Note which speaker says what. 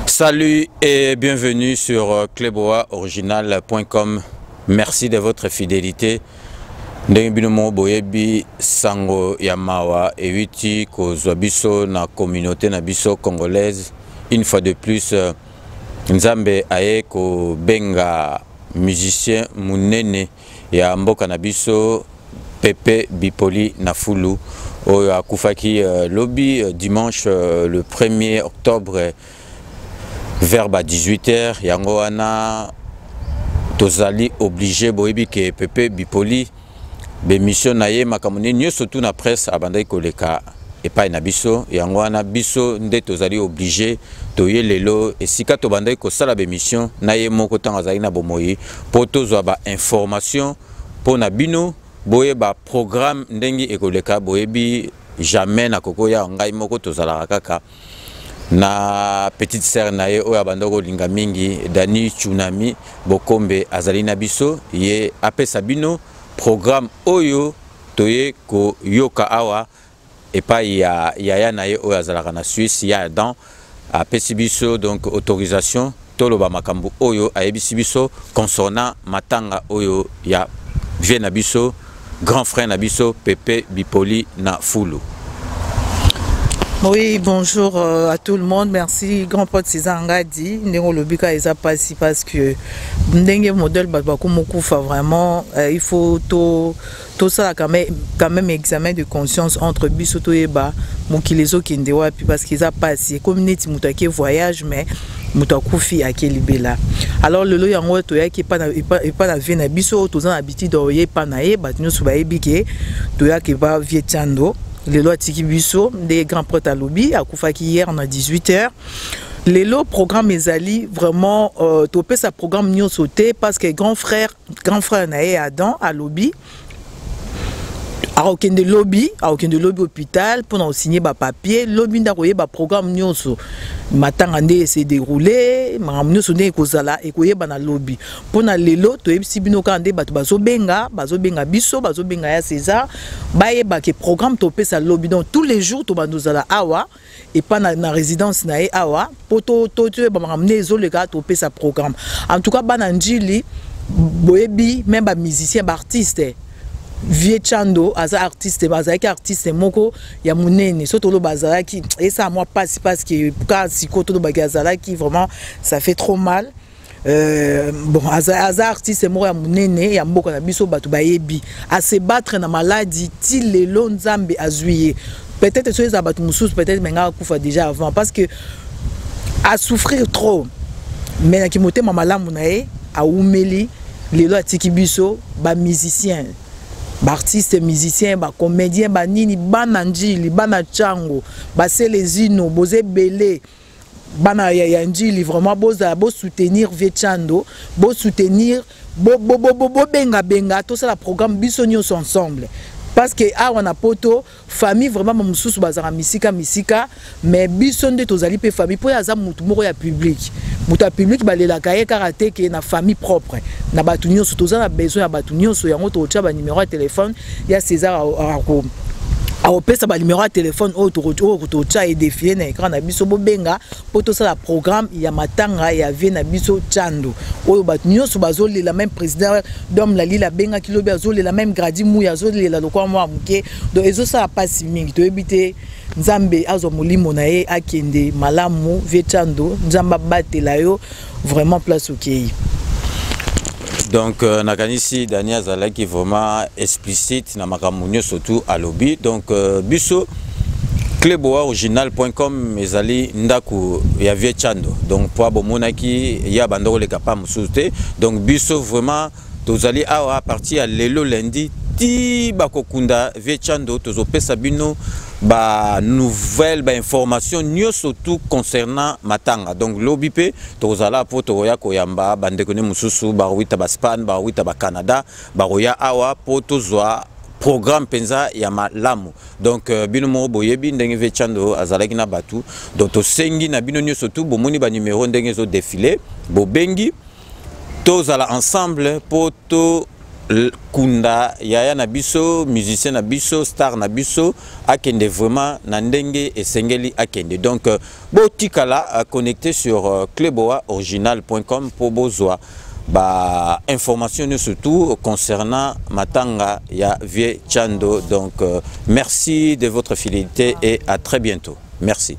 Speaker 1: Salut et bienvenue sur cleboaoriginal.com. Merci de votre fidélité. Ndengibinomo boyebi sango yamawa ewiti kozwa biso na communauté na biso congolaise. Une fois de plus, Nzambe aye ko benga musicien munene ya mboka na biso Pepe Bipoli na Fulu oyo akufaki lobby dimanche le 1er octobre vers 18h. Yango wana tozali obligé boyebi ke Pepe Bipoli be mission na ye makamone nyoso tu na presse abandai koleka epai na biso. Yango wana biso nde tozali obligé toye lelo esika to bandai ko sala be mission na ye moko tanga zali na bomoyi po tozwa ba information po na bino boye ba programme ndengi ekoleka boyebi jamais na koko ya ngai moko tozala kaka na petite sœur na ye oyo abandoko linga mingi Dani Tsunami Bokombe azali na biso ye apesa bino programme oyo toye ko yoka awa epai ya na ye oyo azalaka na Suisse ya Adam apesi biso donc autorisation toloba makambo oyo ayebisi biso concernant matanga oyo ya vie na biso grand frère na biso Pepe Bipoli na Fulu.
Speaker 2: Oui, bonjour à tout le monde. Merci, grand pote César dit. Ndenge lobika eza passi parce que ndenge modèle bakumokufa vraiment il faut tout ça quand même examen de conscience entre bisoto eba mokilizo kende wapi parce qu'ils a passé comme neti mutaki voyage mais mutakufi akelibela. Alors le lo yango to yaki pas na vie na biso to za habitude oye pa na ye batunyo suba ebike to yaki ba vietando. Les lois Tikibiso, des grands prêtres à lobby, à Koufaki hier, on a 18h. Les lots programme Ezali, vraiment, topé sa programme Nyon sauté parce que grand frère Naé Adam à lobby. À aucun de lobby hôpital pour nous signer ba papier lobby ndakoye ba programme nyonso matanga nde se dérouler makambo nyonso nde ekozala ekoyeba na lobby pona lelo toyebisi bino kande bato bazobenga biso bazobenga ya César bayeba ke programme topesa lobby donc tous les jours to bandozala awa et pas na résidence na e awa poto to ba makambo ne ezoleka topesa programme en tout cas bana njili boyebi même ba musicien ba artiste Vie Chando, aza artiste, bazaki artiste moko ya munene, surtout le bazalaki et ça moi passe parce que quand si koto le bagazalaki vraiment ça fait trop mal. Bon aza artiste moko ya munene ya mboka na biso batu bayebi à se battre na maladie til le Nzambe azuye. Peut-être que les abatu musus peut-être menga kufa déjà avant parce que à souffrir trop mais na kimote mamalamu na e a umeli lelo atiki biso ba musicien artistes, musiciens, comédiens, nini, bananjili, banachango, baselezino, bozé belé, bana yanjili, vraiment beau soutenir Vietchando, beau soutenir, benga, tout ça, le programme Bissonio ensemble. Parce que on a poto famille vraiment mamoussous bazara misika mais bisonde tozali pe famille pour yaza mutu moko ya public balela kaye karaté ke na famille propre na batu nyonso tozana besoin ya batu nyonso yango tocha ba numéro de téléphone ya César a opesa ba numéro de téléphone tocha et défier na écran na biso bobenga poto ça la programme ya matanga ya vie na biso Chando oyo batu nyonso bazoli la même président d'homme la lila benga kilobi azoli la même gradi mou azoli la lokwa mo amuke donc ezo ça passe mingi to ebité Nzambe azo molimo na ye akende malamu vie Chando Nzamba batela yo vraiment place okei.
Speaker 1: Donc nakanisi Daniel Zala qui vraiment explicite na makamunyo surtout à lobby donc biso cleboaoriginal.com ezali ndaku ya vie Chando donc pour bomonaki ya bandoko le kapa musuté donc biso vraiment tozali à partir à lelo lundi ti bakokunda vie Chando tozopesa bino ba nouvelle ba information nyo surtout concernant matanga donc l'OBP tozala po toya koyamba bandeko ne mususu ba wita ba Spain ba wita ba Canada ba roya awa po tozwa programme penza ya malamu donc bino mo boyebi ndenge Vie Chando azalaki na batu donc to sengi na bino nyo surtout bomoni ba numéro ndenge zo défilé bo bengi tozala ensemble po to kunda yaya na biso musicien na biso star na biso akende vraiment na ndenge esengeli akende. Donc botikala connecté sur cleboaoriginal.com pour bozwa ba information surtout concernant matanga ya Vie Chando. Donc merci de votre fidélité et à très bientôt. Merci.